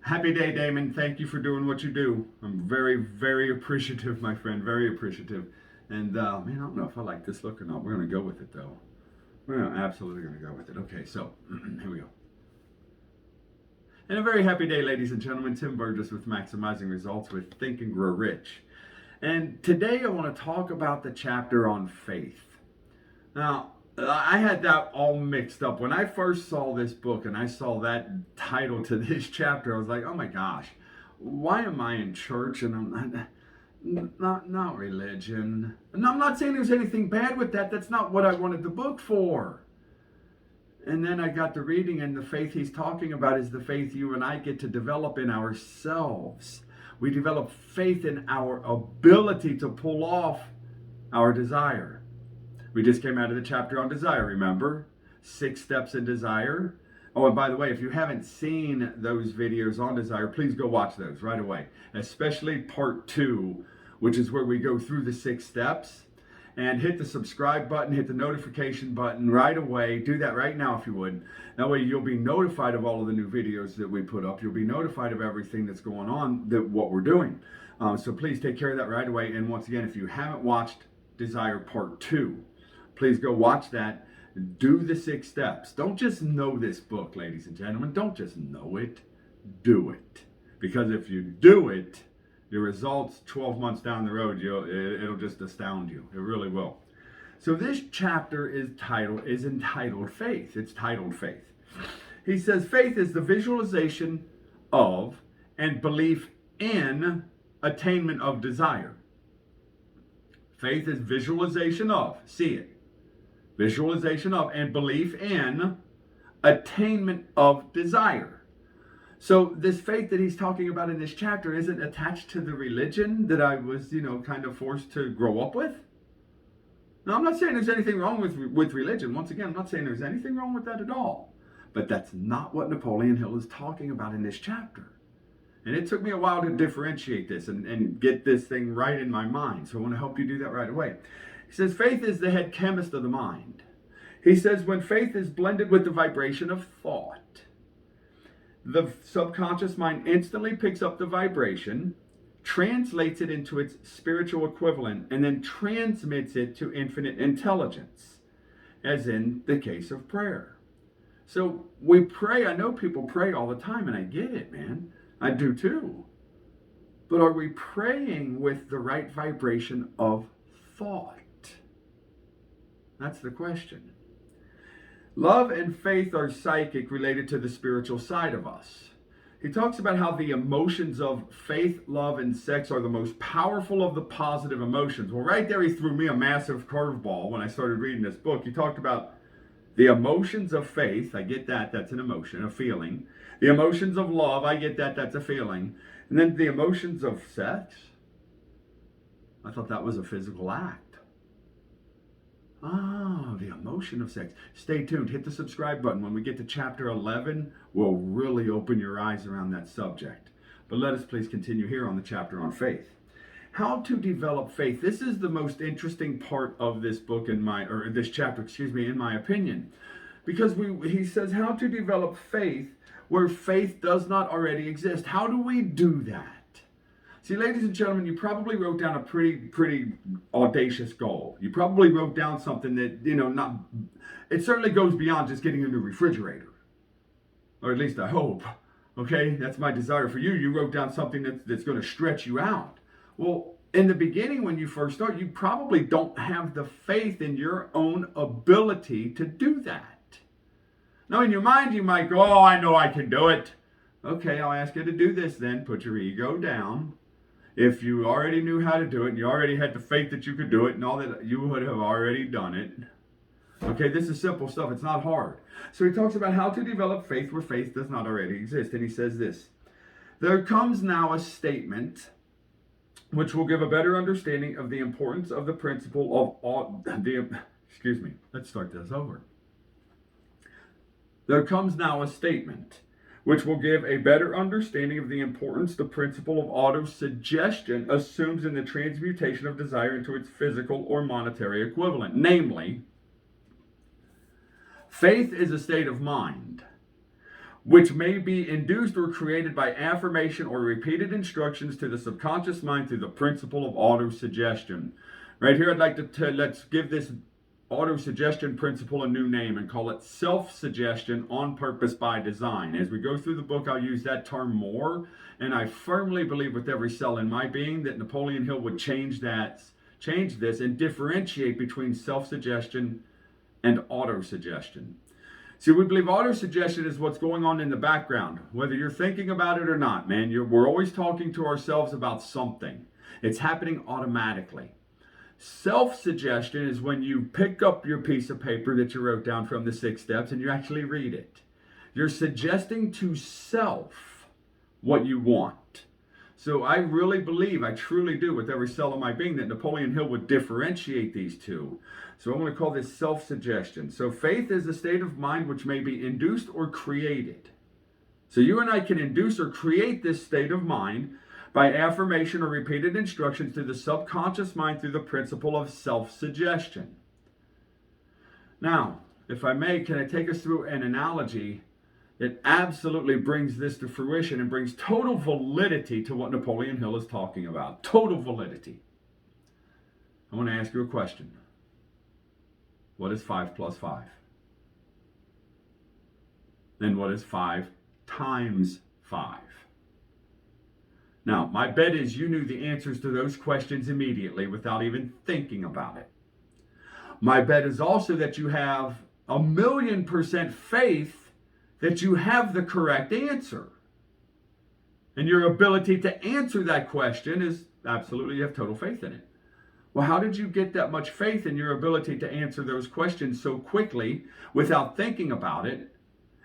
Happy day, Damon. Thank you for doing what you do. I'm very, very appreciative, my friend. Very appreciative. And man, I don't know if I like this look or not. We're gonna go with it though. Absolutely gonna go with it. Okay, so here we go. And a very happy day, ladies and gentlemen. Tim Burgess with Maximizing Results with Think and Grow Rich. And today I want to talk about the chapter on faith. Now, I had that all mixed up. When I first saw this book and I saw that title to this chapter, I was like, oh my gosh, why am I in church and I'm not religion? And I'm not saying there's anything bad with that. That's not what I wanted the book for. And then I got to reading, and the faith he's talking about is the faith you and I get to develop in ourselves. We develop faith in our ability to pull off our desire. We just came out of the chapter on desire, remember? 6 steps in desire. Oh, and by the way, if you haven't seen those videos on desire, please go watch those right away. Especially part 2, which is where we go through the 6 steps. And hit the subscribe button, hit the notification button right away. Do that right now if you would. That way you'll be notified of all of the new videos that we put up. You'll be notified of everything that's going on, what we're doing. So please take care of that right away. And once again, if you haven't watched Desire Part 2, please go watch that. Do the 6 steps. Don't just know this book, ladies and gentlemen. Don't just know it. Do it. Because if you do it, the results 12 months down the road, it'll just astound you. It really will. So this chapter is entitled Faith. It's titled Faith. He says faith is the visualization of and belief in attainment of desire. Faith is visualization of, see it. Visualization of and belief in attainment of desire. So this faith that he's talking about in this chapter isn't attached to the religion that I was, kind of forced to grow up with. Now, I'm not saying there's anything wrong with religion. Once again, I'm not saying there's anything wrong with that at all. But that's not what Napoleon Hill is talking about in this chapter. And it took me a while to differentiate this and get this thing right in my mind. So I want to help you do that right away. He says faith is the head chemist of the mind. He says when faith is blended with the vibration of thought, the subconscious mind instantly picks up the vibration, translates it into its spiritual equivalent, and then transmits it to infinite intelligence, as in the case of prayer. So we pray. I know people pray all the time, and I get it, man. I do too. But are we praying with the right vibration of thought? That's the question. Love and faith are psychic, related to the spiritual side of us. He talks about how the emotions of faith, love, and sex are the most powerful of the positive emotions. Well, right there he threw me a massive curveball when I started reading this book. He talked about the emotions of faith. I get that. That's an emotion, a feeling. The emotions of love. I get that. That's a feeling. And then the emotions of sex. I thought that was a physical act. Oh, the emotion of sex. Stay tuned. Hit the subscribe button. When we get to chapter 11, we'll really open your eyes around that subject. But let us please continue here on the chapter on faith. How to develop faith. This is the most interesting part of this book in this chapter, in my opinion. Because he says how to develop faith where faith does not already exist. How do we do that? See, ladies and gentlemen, you probably wrote down a pretty audacious goal. You probably wrote down something that, it certainly goes beyond just getting a new refrigerator. Or at least I hope. Okay, that's my desire for you. You wrote down something that's going to stretch you out. Well, in the beginning, when you first start, you probably don't have the faith in your own ability to do that. Now, in your mind, you might go, oh, I know I can do it. Okay, I'll ask you to do this then. Put your ego down. If you already knew how to do it, and you already had the faith that you could do it, and all that, you would have already done it. Okay, this is simple stuff. It's not hard. So he talks about how to develop faith where faith does not already exist. And he says this: there comes now a statement which will give a better understanding of the importance of the principle of let's start this over. There comes now a statement which will give a better understanding of the importance the principle of autosuggestion assumes in the transmutation of desire into its physical or monetary equivalent. Namely, faith is a state of mind which may be induced or created by affirmation or repeated instructions to the subconscious mind through the principle of autosuggestion. Right here, I'd like to let's give this autosuggestion principle a new name and call it self-suggestion on purpose by design. As we go through the book, I'll use that term more, and I firmly believe with every cell in my being that Napoleon Hill would change this and differentiate between self-suggestion and autosuggestion. See, we believe autosuggestion is what's going on in the background, whether you're thinking about it or not, man. We're always talking to ourselves about something. It's happening automatically. Self-suggestion is when you pick up your piece of paper that you wrote down from the 6 steps and you actually read it. You're suggesting to self what you want. So I really believe, I truly do with every cell of my being, that Napoleon Hill would differentiate these two. So I'm going to call this self-suggestion. So faith is a state of mind which may be induced or created. So you and I can induce or create this state of mind by affirmation or repeated instructions to the subconscious mind through the principle of self-suggestion. Now, if I may, can I take us through an analogy that absolutely brings this to fruition and brings total validity to what Napoleon Hill is talking about? Total validity. I want to ask you a question. What is 5 plus 5? Then what is 5 times 5? Now, my bet is you knew the answers to those questions immediately without even thinking about it. My bet is also that you have 1,000,000% faith that you have the correct answer. And your ability to answer that question is absolutely, you have total faith in it. Well, how did you get that much faith in your ability to answer those questions so quickly without thinking about it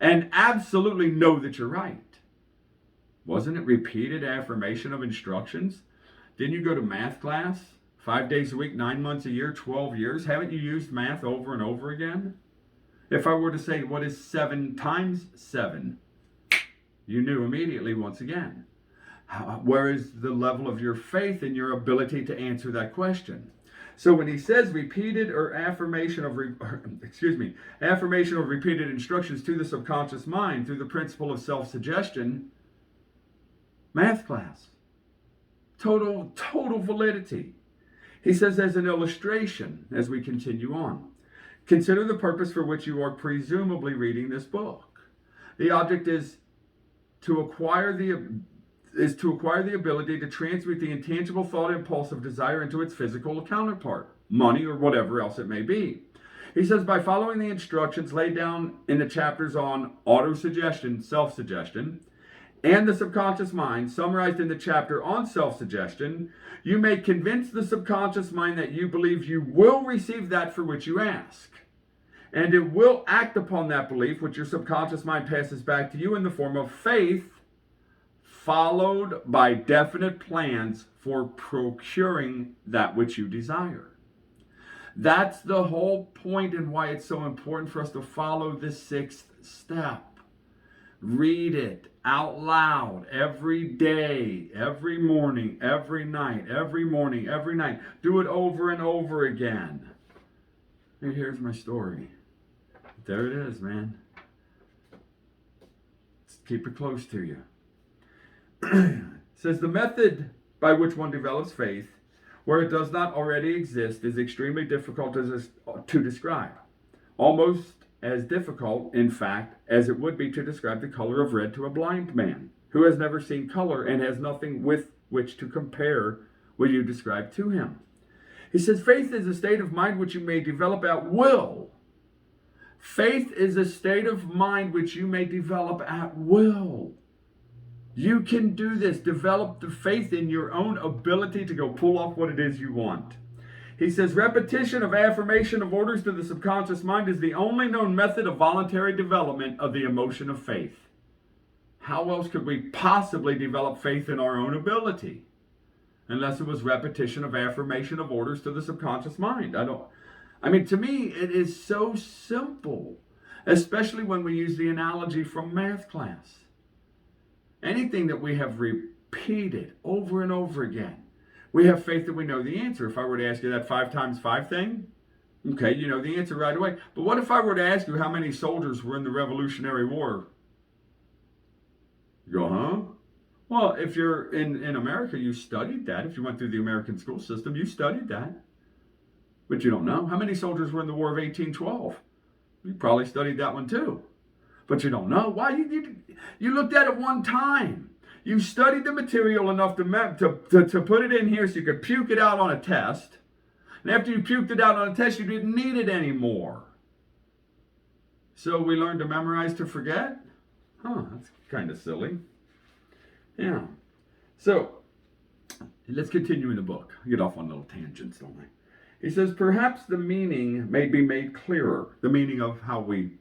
and absolutely know that you're right? Wasn't it repeated affirmation of instructions? Didn't you go to math class 5 days a week, 9 months a year, 12 years? Haven't you used math over and over again? If I were to say, what is 7 times 7? You knew immediately once again. Where is the level of your faith and your ability to answer that question? So when he says repeated or affirmation of repeated instructions to the subconscious mind through the principle of self-suggestion, math class. Total validity. He says as an illustration, as we continue on, consider the purpose for which you are presumably reading this book. The object is to acquire the ability to transmute the intangible thought impulse of desire into its physical counterpart, money or whatever else it may be. He says by following the instructions laid down in the chapters on autosuggestion, self-suggestion, and the subconscious mind, summarized in the chapter on self-suggestion, you may convince the subconscious mind that you believe you will receive that for which you ask. And it will act upon that belief, which your subconscious mind passes back to you in the form of faith, followed by definite plans for procuring that which you desire. That's the whole point and why it's so important for us to follow this 6th step. Read it out loud every day, every morning, every night, every morning, every night. Do it over and over again. And here's my story. There it is, man. Let's keep it close to you. It says the method by which one develops faith, where it does not already exist, is extremely difficult to describe. Almost as difficult, in fact, as it would be to describe the color of red to a blind man who has never seen color and has nothing with which to compare what you describe to him. He says faith is a state of mind which you may develop at will. Faith is a state of mind which you may develop at will. You can do this. Develop the faith in your own ability to go pull off what it is you want. He says repetition of affirmation of orders to the subconscious mind is the only known method of voluntary development of the emotion of faith. How else could we possibly develop faith in our own ability? Unless it was repetition of affirmation of orders to the subconscious mind. To me, it is so simple, especially when we use the analogy from math class. Anything that we have repeated over and over again, we have faith that we know the answer. If I were to ask you that 5 times 5 thing, okay, you know the answer right away. But what if I were to ask you how many soldiers were in the Revolutionary War? You go, huh? Well, if you're in America, you studied that. If you went through the American school system, you studied that. But you don't know. How many soldiers were in the War of 1812? You probably studied that one too. But you don't know. Why? You looked at it one time. You studied the material enough to put it in here so you could puke it out on a test. And after you puked it out on a test, you didn't need it anymore. So we learned to memorize to forget? Huh, that's kind of silly. Yeah. So, let's continue in the book. I get off on little tangents, don't I? He says, perhaps the meaning may be made clearer, the meaning of how we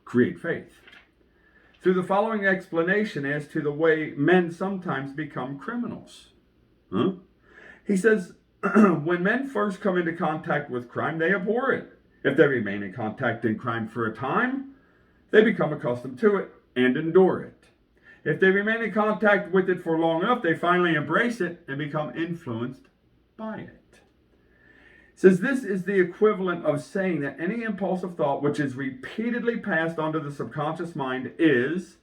create faith, through the following explanation as to the way men sometimes become criminals. Huh? He says, when men first come into contact with crime, they abhor it. If they remain in contact in crime for a time, they become accustomed to it and endure it. If they remain in contact with it for long enough, they finally embrace it and become influenced by it. It says this is the equivalent of saying that any impulsive thought which is repeatedly passed onto the subconscious mind is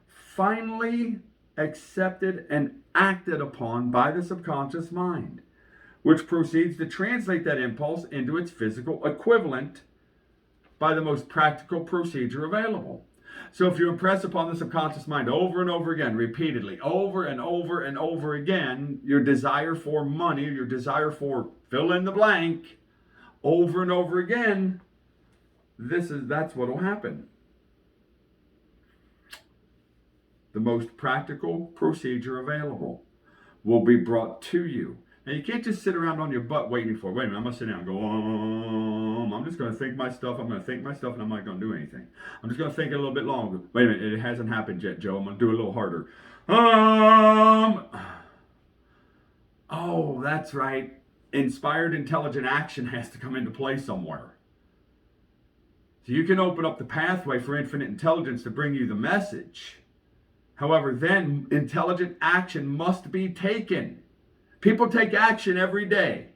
finally accepted and acted upon by the subconscious mind, which proceeds to translate that impulse into its physical equivalent by the most practical procedure available. So if you impress upon the subconscious mind over and over again, repeatedly, over and over and over again, your desire for money, your desire for fill in the blank, over and over again, that's what will happen. The most practical procedure available will be brought to you. And you can't just sit around on your butt waiting for it. Wait a minute, I'm going to sit down and go, I'm just going to think my stuff. I'm going to think my stuff and I'm not going to do anything. I'm just going to think it a little bit longer. Wait a minute, it hasn't happened yet, Joe. I'm going to do it a little harder. Oh, that's right. Inspired intelligent action has to come into play somewhere. So you can open up the pathway for infinite intelligence to bring you the message. However, then intelligent action must be taken. People take action every day.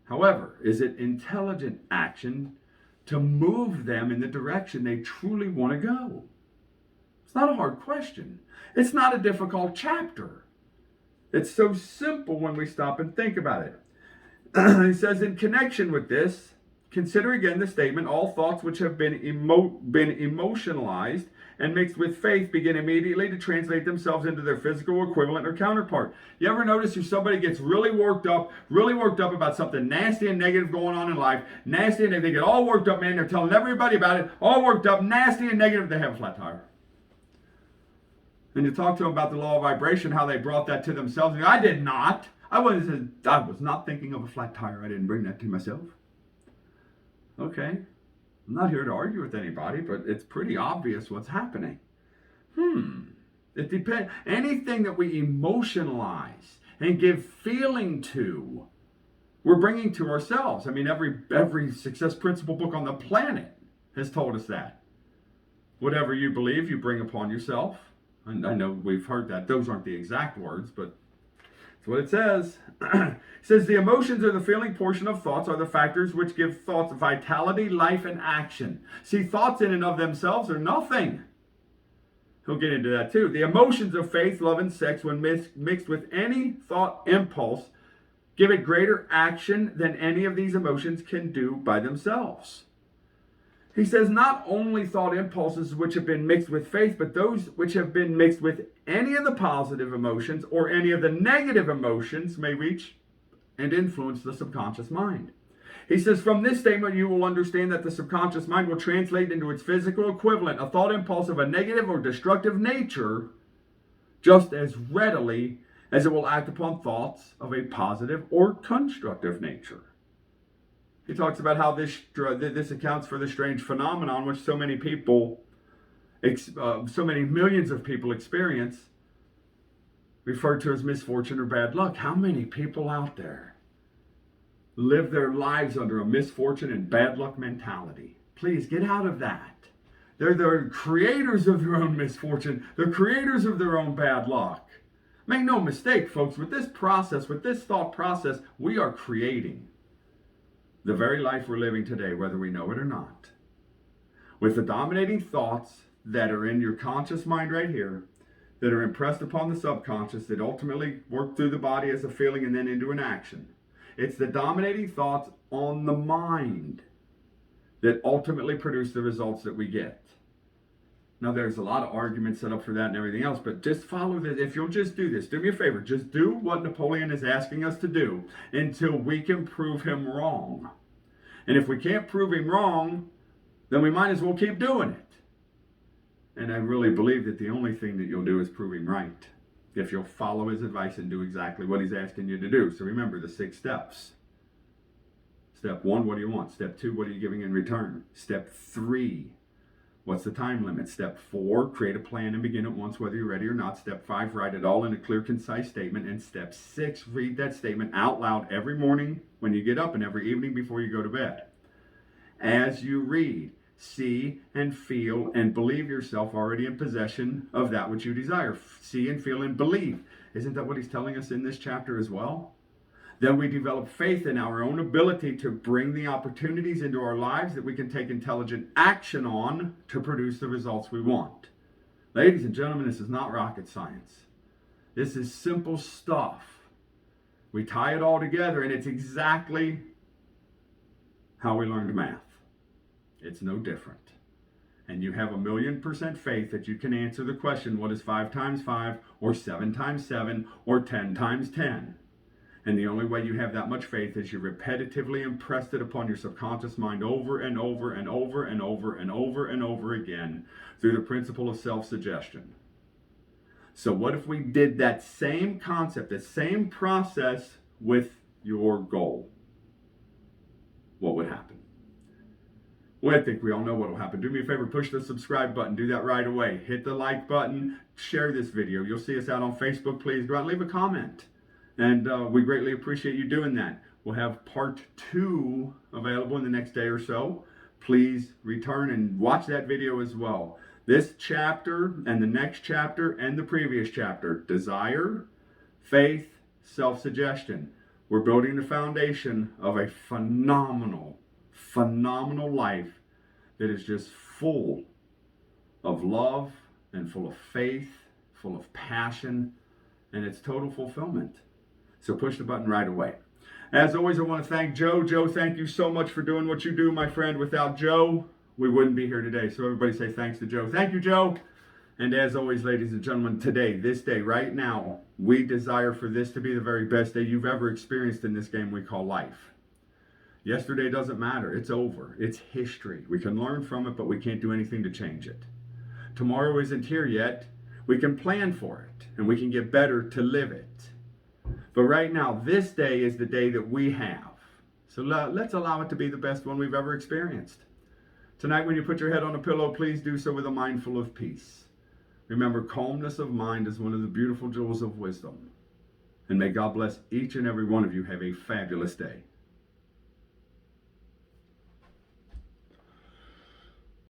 However, is it intelligent action to move them in the direction they truly want to go? It's not a hard question. It's not a difficult chapter. It's so simple when we stop and think about it. He says, in connection with this, consider again the statement, all thoughts which have been emotionalized and mixed with faith begin immediately to translate themselves into their physical equivalent or counterpart. You ever notice if somebody gets really worked up about something nasty and negative going on in life, nasty and they get all worked up, man, they're telling everybody about it, all worked up, nasty and negative, they have a flat tire. And you talk to them about the law of vibration, how they brought that to themselves. And I did not. I was not thinking of a flat tire. I didn't bring that to myself. Okay. I'm not here to argue with anybody, but it's pretty obvious what's happening. It depends. Anything that we emotionalize and give feeling to, we're bringing to ourselves. I mean, every success principle book on the planet has told us that. Whatever you believe, you bring upon yourself. And I know we've heard that. Those aren't the exact words, but that's what it says. It says the emotions or the feeling portion of thoughts are the factors which give thoughts vitality, life, and action. See, thoughts in and of themselves are nothing. He'll get into that too. The emotions of faith, love, and sex, when mixed with any thought impulse, give it greater action than any of these emotions can do by themselves. He says not only thought impulses which have been mixed with faith, but those which have been mixed with any of the positive emotions or any of the negative emotions may reach and influence the subconscious mind. He says from this statement you will understand that the subconscious mind will translate into its physical equivalent a thought impulse of a negative or destructive nature just as readily as it will act upon thoughts of a positive or constructive nature. He talks about how this accounts for the strange phenomenon which so many people, so many millions of people experience, referred to as misfortune or bad luck. How many people out there live their lives under a misfortune and bad luck mentality? Please get out of that. They're the creators of their own misfortune. They're creators of their own bad luck. Make no mistake, folks, with this process, with this thought process, we are creating the very life we're living today, whether we know it or not. With the dominating thoughts that are in your conscious mind right here, that are impressed upon the subconscious that ultimately work through the body as a feeling and then into an action. It's the dominating thoughts on the mind that ultimately produce the results that we get. Now, there's a lot of arguments set up for that and everything else, but just follow this. If you'll just do this, do me a favor, just do what Napoleon is asking us to do until we can prove him wrong. And if we can't prove him wrong, then we might as well keep doing it. And I really believe that the only thing that you'll do is prove him right, if you'll follow his advice and do exactly what he's asking you to do. So remember the 6 steps. Step 1, what do you want? Step 2, what are you giving in return? Step 3, what's the time limit? Step 4, create a plan and begin at once whether you're ready or not. Step 5, write it all in a clear, concise statement. And step 6, read that statement out loud every morning when you get up and every evening before you go to bed. As you read, see and feel and believe yourself already in possession of that which you desire. See and feel and believe. Isn't that what he's telling us in this chapter as well? Then we develop faith in our own ability to bring the opportunities into our lives that we can take intelligent action on to produce the results we want. Ladies and gentlemen, this is not rocket science. This is simple stuff. We tie it all together and it's exactly how we learned math. It's no different. And you have 1,000,000% faith that you can answer the question, what is 5 times 5, or 7 times 7, or 10 times 10? And the only way you have that much faith is you repetitively impressed it upon your subconscious mind over and over and over and over and over and over again through the principle of self-suggestion. So what if we did that same concept, the same process with your goal? What would happen? Well, I think we all know what will happen. Do me a favor, push the subscribe button. Do that right away. Hit the like button. Share this video. You'll see us out on Facebook. Please go out and leave a comment. And we greatly appreciate you doing that. We'll have part 2 available in the next day or so. Please return and watch that video as well. This chapter and the next chapter and the previous chapter, desire, faith, self-suggestion. We're building the foundation of a phenomenal life that is just full of love and full of faith, full of passion, and it's total fulfillment. So push the button right away. As always, I want to thank Joe. Joe, thank you so much for doing what you do, my friend. Without Joe, we wouldn't be here today. So everybody say thanks to Joe. Thank you, Joe. And as always, ladies and gentlemen, today, this day, right now, we desire for this to be the very best day you've ever experienced in this game we call life. Yesterday doesn't matter. It's over. It's history. We can learn from it, but we can't do anything to change it. Tomorrow isn't here yet. We can plan for it, and we can get better to live it. But right now, this day is the day that we have. So let's allow it to be the best one we've ever experienced. Tonight, when you put your head on a pillow, please do so with a mind full of peace. Remember, calmness of mind is one of the beautiful jewels of wisdom. And may God bless each and every one of you. Have a fabulous day.